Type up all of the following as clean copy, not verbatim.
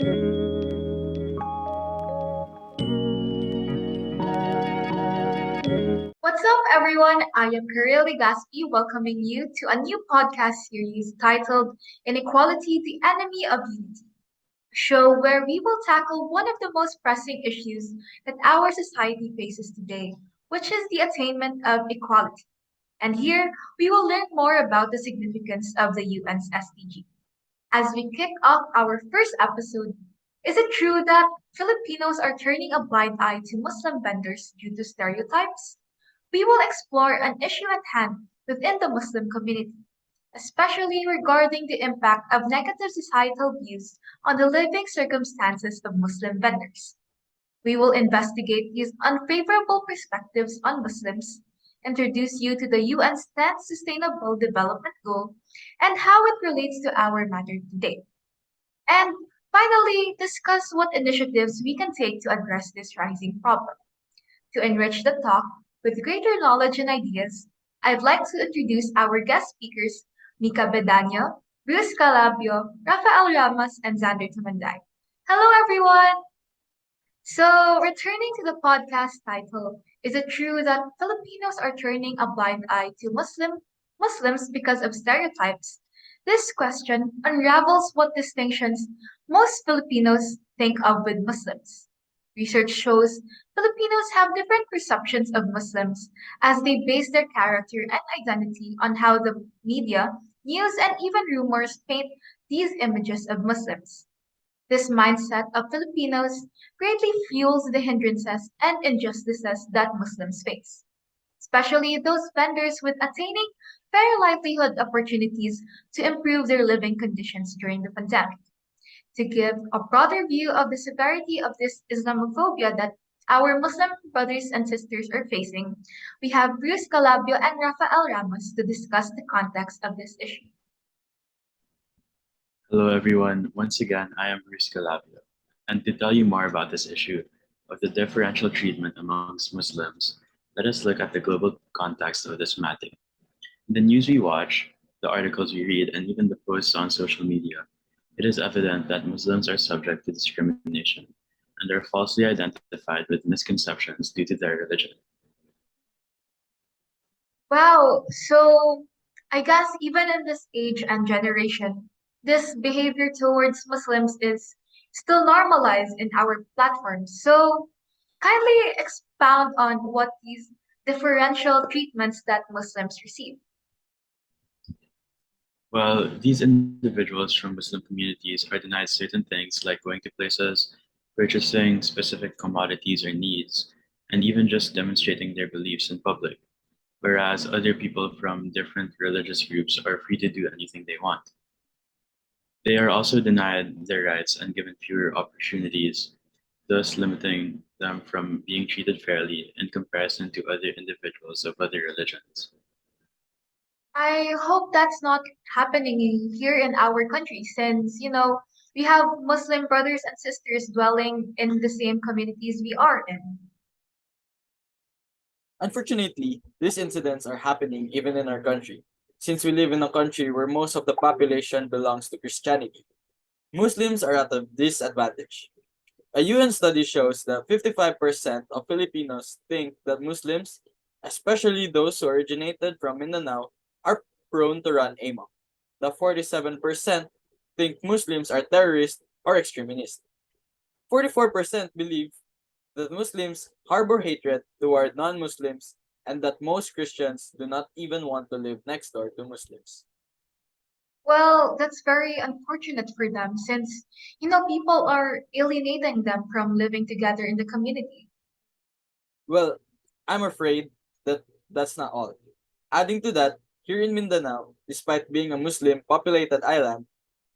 What's up, everyone? I am Karel Gaspi, welcoming you to a new podcast series titled Inequality, the Enemy of Unity, a show where we will tackle one of the most pressing issues that our society faces today, which is the attainment of equality. And here, we will learn more about the significance of the UN's SDG. As we kick off our first episode, is it true that Filipinos are turning a blind eye to Muslim vendors due to stereotypes? We will explore an issue at hand within the Muslim community, especially regarding the impact of negative societal views on the living circumstances of Muslim vendors. We will investigate these unfavorable perspectives on Muslims, introduce you to the UN's 10th Sustainable Development Goal, and how it relates to our matter today. And finally, discuss what initiatives we can take to address this rising problem. To enrich the talk with greater knowledge and ideas, I'd like to introduce our guest speakers, Mika Bedanyo, Bruce Calabio, Rafael Ramos, and Xander Tumanday. Hello, everyone! So, returning to the podcast title, is it true that Filipinos are turning a blind eye to Muslims because of stereotypes? This question unravels what distinctions most Filipinos think of with Muslims. Research shows Filipinos have different perceptions of Muslims as they base their character and identity on how the media, news, and even rumors paint these images of Muslims. This mindset of Filipinos greatly fuels the hindrances and injustices that Muslims face, especially those vendors with attaining fair livelihood opportunities to improve their living conditions during the pandemic. To give a broader view of the severity of this Islamophobia that our Muslim brothers and sisters are facing, we have Bruce Calabio and Rafael Ramos to discuss the context of this issue. Hello, everyone. Once again, I am Bruce Calabio. And to tell you more about this issue of the differential treatment amongst Muslims, let us look at the global context of this matter. In the news we watch, the articles we read, and even the posts on social media, it is evident that Muslims are subject to discrimination and are falsely identified with misconceptions due to their religion. Wow, so I guess even in this age and generation, this behavior towards Muslims is still normalized in our platforms. So kindly expound on what these differential treatments that Muslims receive. Well, these individuals from Muslim communities are denied certain things like going to places, purchasing specific commodities or needs, and even just demonstrating their beliefs in public, whereas other people from different religious groups are free to do anything they want. They are also denied their rights and given fewer opportunities, thus limiting them from being treated fairly in comparison to other individuals of other religions. I hope that's not happening here in our country since, we have Muslim brothers and sisters dwelling in the same communities we are in. Unfortunately, these incidents are happening even in our country, since we live in a country where most of the population belongs to Christianity. Muslims are at a disadvantage. A UN study shows that 55% of Filipinos think that Muslims, especially those who originated from Mindanao, are prone to run amok. The 47% think Muslims are terrorists or extremists. 44% believe that Muslims harbor hatred toward non Muslims and that most Christians do not even want to live next door to Muslims. Well, that's very unfortunate for them since, people are alienating them from living together in the community. Well, I'm afraid that that's not all. Adding to that, here in Mindanao, despite being a Muslim populated island,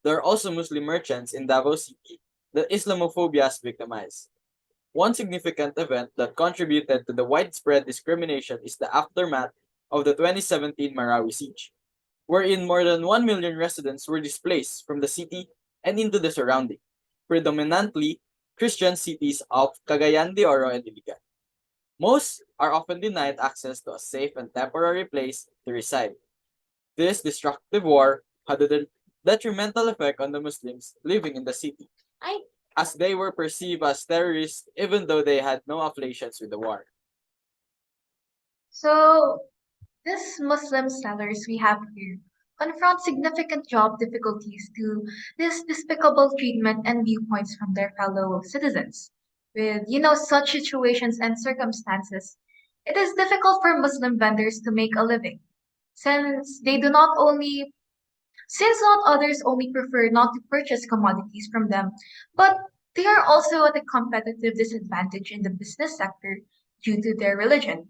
there are also Muslim merchants in Davao City that Islamophobia has victimized. One significant event that contributed to the widespread discrimination is the aftermath of the 2017 Marawi siege, wherein more than 1 million residents were displaced from the city and into the surrounding, predominantly Christian cities of Cagayan de Oro and Iligan. Most are often denied access to a safe and temporary place to reside. This destructive war had a detrimental effect on the Muslims living in the city. as they were perceived as terrorists even though they had no affiliations with the war. So, these Muslim sellers we have here confront significant job difficulties to this despicable treatment and viewpoints from their fellow citizens. With such situations and circumstances, it is difficult for Muslim vendors to make a living, since they do not only since not others only prefer not to purchase commodities from them, but they are also at a competitive disadvantage in the business sector due to their religion.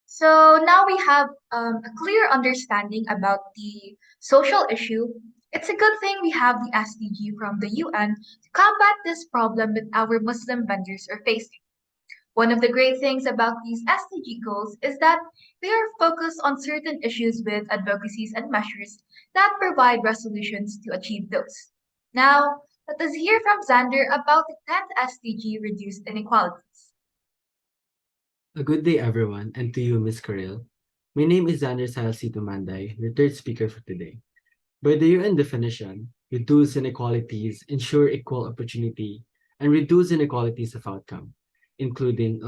So now we have a clear understanding about the social issue. It's a good thing we have the SDG from the UN to combat this problem that our Muslim vendors are facing. One of the great things about these SDG goals is that they are focused on certain issues with advocacies and measures that provide resolutions to achieve those. Now, let us hear from Xander about the 10th SDG, reduced inequalities. A good day, everyone, and to you, Miss Karel. My name is Xander Salcito Manday, your third speaker for today. By the UN definition, reduce inequalities, ensure equal opportunity, and reduce inequalities of outcome, including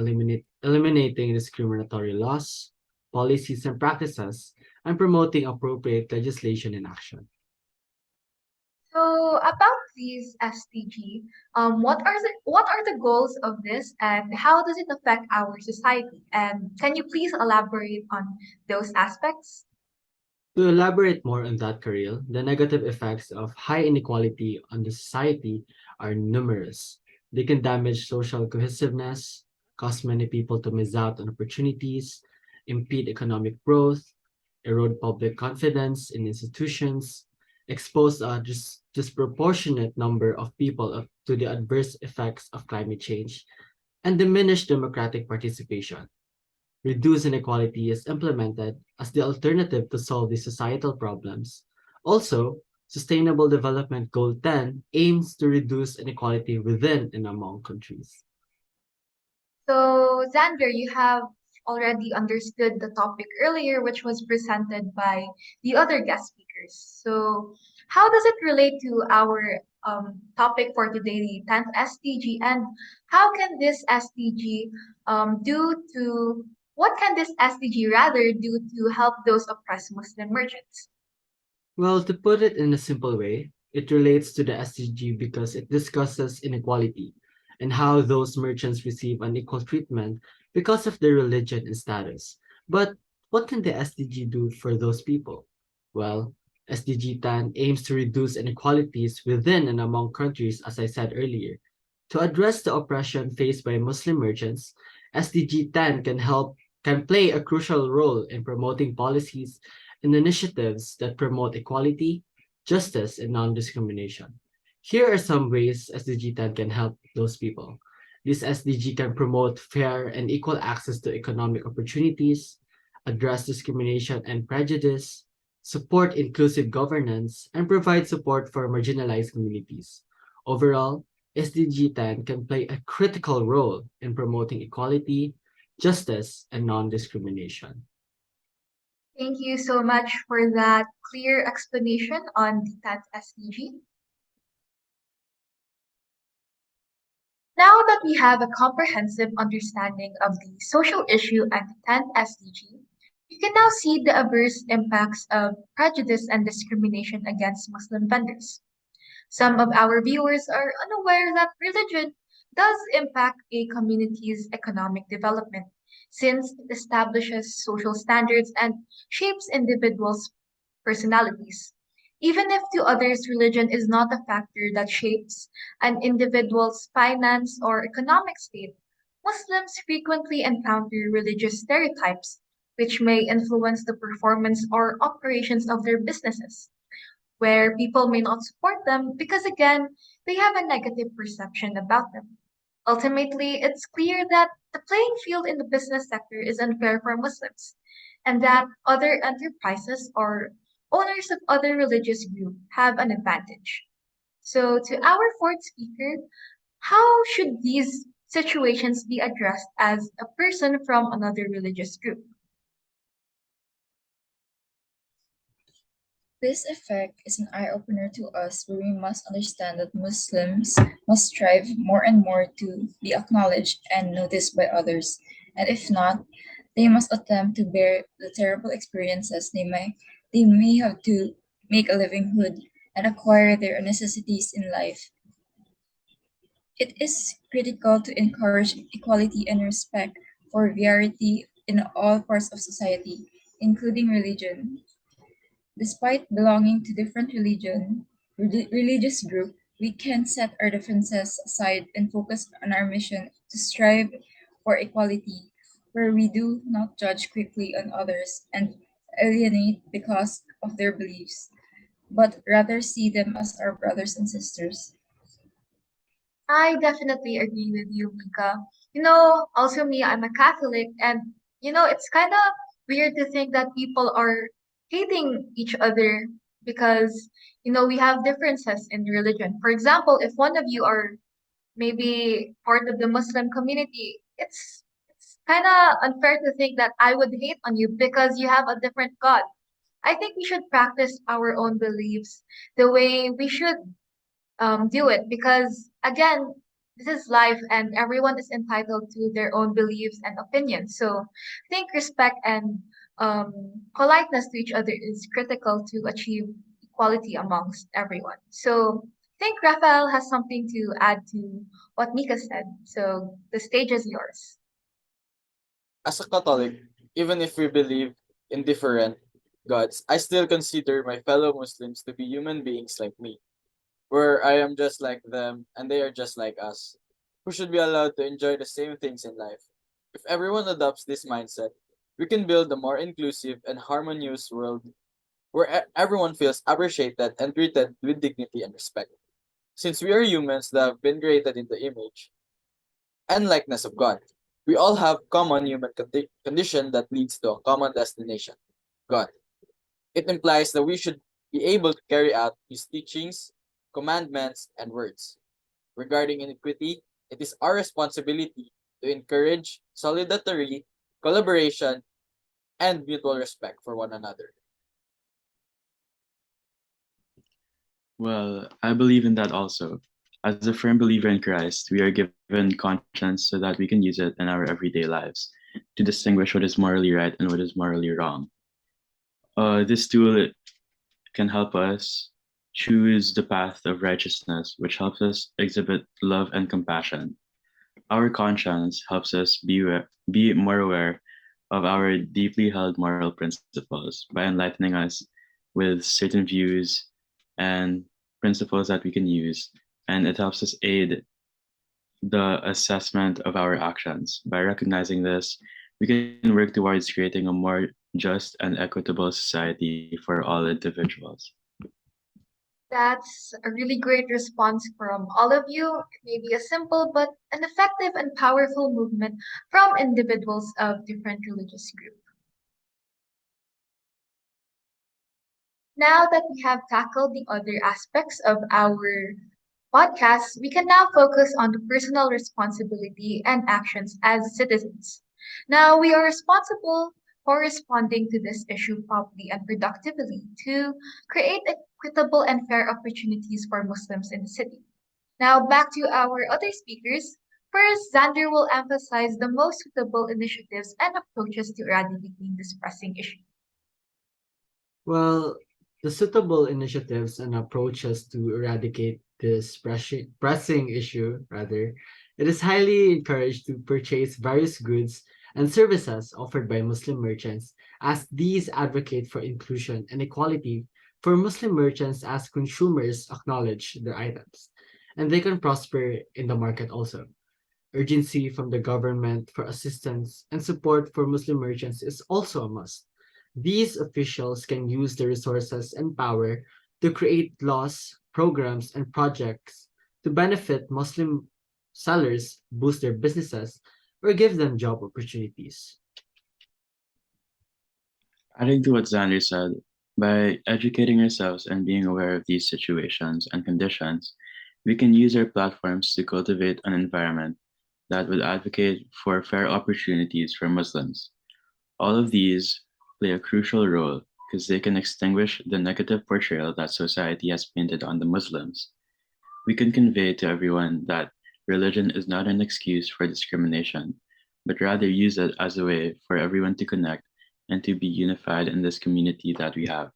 eliminating discriminatory laws, policies, and practices, and promoting appropriate legislation and action. So about these SDG, what are the goals of this, and how does it affect our society? And can you please elaborate on those aspects? To elaborate more on that, Kareel, the negative effects of high inequality on the society are numerous. They can damage social cohesiveness, cause many people to miss out on opportunities, impede economic growth, erode public confidence in institutions, expose a disproportionate number of people to the adverse effects of climate change, and diminish democratic participation. Reduce inequality is implemented as the alternative to solve these societal problems. Also, Sustainable Development Goal 10 aims to reduce inequality within and among countries. So Xander, you have already understood the topic earlier, which was presented by the other guest speakers. So how does it relate to our topic for today, the 10th SDG, and how can this SDG do to what can this SDG rather do to help those oppressed Muslim merchants? Well, to put it in a simple way, it relates to the SDG because it discusses inequality and how those merchants receive unequal treatment because of their religion and status. But what can the SDG do for those people? Well, SDG 10 aims to reduce inequalities within and among countries, as I said earlier. To address the oppression faced by Muslim merchants, SDG 10 can play a crucial role in promoting policies and initiatives that promote equality, justice, and non-discrimination. Here are some ways SDG 10 can help those people. This SDG can promote fair and equal access to economic opportunities, address discrimination and prejudice, support inclusive governance, and provide support for marginalized communities. Overall, SDG 10 can play a critical role in promoting equality, justice, and non-discrimination. Thank you so much for that clear explanation on the 10th SDG. Now that we have a comprehensive understanding of the social issue and the 10th SDG, you can now see the adverse impacts of prejudice and discrimination against Muslim vendors. Some of our viewers are unaware that religion does impact a community's economic development, since it establishes social standards and shapes individuals' personalities. Even if to others religion is not a factor that shapes an individual's finance or economic state, Muslims frequently encounter religious stereotypes which may influence the performance or operations of their businesses, where people may not support them because, again, they have a negative perception about them. Ultimately, it's clear that the playing field in the business sector is unfair for Muslims, and that other enterprises or owners of other religious groups have an advantage. So, to our fourth speaker, how should these situations be addressed as a person from another religious group? This effect is an eye opener to us where we must understand that Muslims must strive more and more to be acknowledged and noticed by others, and if not, they must attempt to bear the terrible experiences they may have to make a livelihood and acquire their necessities in life. It is critical to encourage equality and respect for variety in all parts of society, including religion. Despite belonging to different religious group, we can set our differences aside and focus on our mission to strive for equality, where we do not judge quickly on others and alienate because of their beliefs, but rather see them as our brothers and sisters. I definitely agree with you, Mika. Also me, I'm a Catholic, and it's kind of weird to think that people are hating each other because we have differences in religion. For example, if one of you are maybe part of the Muslim community, it's kind of unfair to think that I would hate on you because you have a different God. I think we should practice our own beliefs the way we should do it because again, this is life and everyone is entitled to their own beliefs and opinions. So I think respect and politeness to each other is critical to achieve equality amongst everyone. So I think Rafael has something to add to what Mika said. So the stage is yours. As a Catholic, even if we believe in different gods, I still consider my fellow Muslims to be human beings like me, where I am just like them and they are just like us, who should be allowed to enjoy the same things in life. If everyone adopts this mindset, we can build a more inclusive and harmonious world where everyone feels appreciated and treated with dignity and respect. Since we are humans that have been created in the image and likeness of God, we all have common human condition that leads to a common destination, God. It implies that we should be able to carry out His teachings, commandments, and words. Regarding inequity, it is our responsibility to encourage solidarity, collaboration, and mutual respect for one another. Well, I believe in that also. As a firm believer in Christ, we are given conscience so that we can use it in our everyday lives to distinguish what is morally right and what is morally wrong. This tool can help us choose the path of righteousness, which helps us exhibit love and compassion. Our conscience helps us be more aware of our deeply held moral principles by enlightening us with certain views and principles that we can use, and it helps us aid the assessment of our actions. By recognizing this, we can work towards creating a more just and equitable society for all individuals. That's a really great response from all of you. It may be a simple but an effective and powerful movement from individuals of different religious groups. Now that we have tackled the other aspects of our podcast, we can now focus on the personal responsibility and actions as citizens. Now, we are responsible for responding to this issue properly and productively to create equitable and fair opportunities for Muslims in the city. Now, back to our other speakers. First, Xander will emphasize the most suitable initiatives and approaches to eradicating this pressing issue. Well, the suitable initiatives and approaches to eradicate this pressing issue, rather, it is highly encouraged to purchase various goods and services offered by Muslim merchants, as these advocate for inclusion and equality for Muslim merchants as consumers acknowledge their items, and they can prosper in the market also. Urgency from the government for assistance and support for Muslim merchants is also a must. These officials can use their resources and power to create laws, programs, and projects to benefit Muslim sellers, boost their businesses, or give them job opportunities. Adding to what Xander said, by educating ourselves and being aware of these situations and conditions, we can use our platforms to cultivate an environment that would advocate for fair opportunities for Muslims. All of these play a crucial role because they can extinguish the negative portrayal that society has painted on the Muslims. We can convey to everyone that religion is not an excuse for discrimination, but rather use it as a way for everyone to connect and to be unified in this community that we have.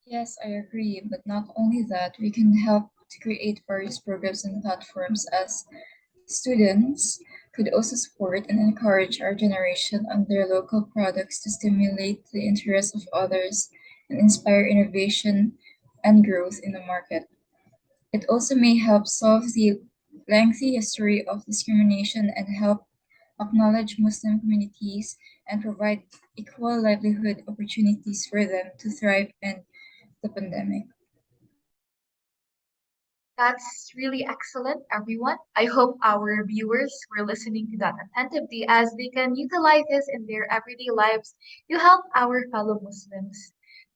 Yes, I agree, but not only that, we can help to create various programs and platforms as students could also support and encourage our generation on their local products to stimulate the interest of others and inspire innovation and growth in the market. It also may help solve the lengthy history of discrimination and help acknowledge Muslim communities and provide equal livelihood opportunities for them to thrive in the pandemic. That's really excellent, everyone. I hope our viewers were listening to that attentively as they can utilize this in their everyday lives to help our fellow Muslims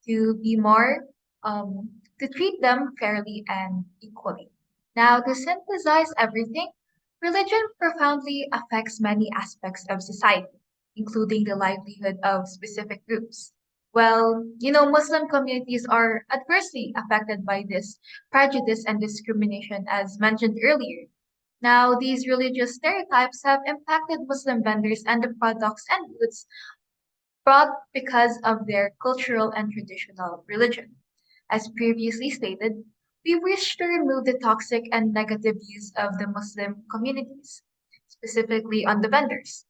to be more, to treat them fairly and equally. Now, to synthesize everything, religion profoundly affects many aspects of society, including the livelihood of specific groups. Well, Muslim communities are adversely affected by this prejudice and discrimination, as mentioned earlier. Now, these religious stereotypes have impacted Muslim vendors and the products and goods brought because of their cultural and traditional religion. As previously stated, we wish to remove the toxic and negative views of the Muslim communities, specifically on the vendors.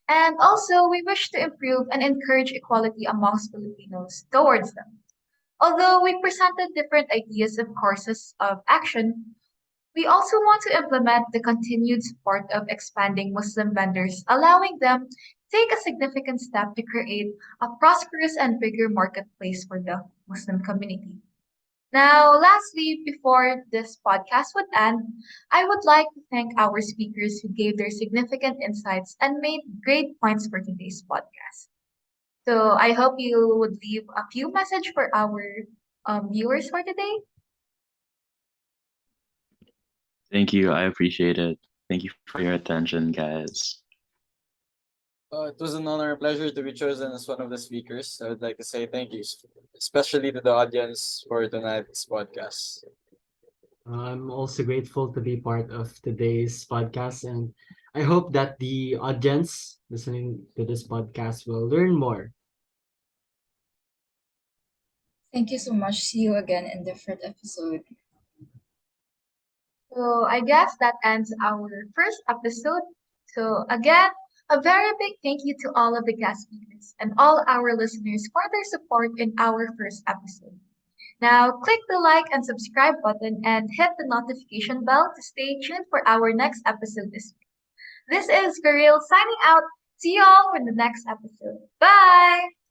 And also, we wish to improve and encourage equality amongst Filipinos towards them. Although we presented different ideas of courses of action, we also want to implement the continued support of expanding Muslim vendors, allowing them to take a significant step to create a prosperous and bigger marketplace for the Muslim community. Now, lastly, before this podcast would end, I would like to thank our speakers who gave their significant insights and made great points for today's podcast. So I hope you would leave a few message for our viewers for today. Thank you. I appreciate it. Thank you for your attention, guys. It was an honor and pleasure to be chosen as one of the speakers. I would like to say thank you, especially to the audience for tonight's podcast. I'm also grateful to be part of today's podcast, and I hope that the audience listening to this podcast will learn more. Thank you so much. See you again in different episode. So I guess that ends our first episode. So again, a very big thank you to all of the guest speakers and all our listeners for their support in our first episode. Now, click the like and subscribe button and hit the notification bell to stay tuned for our next episode this week. This is Garil signing out. See you all for the next episode. Bye!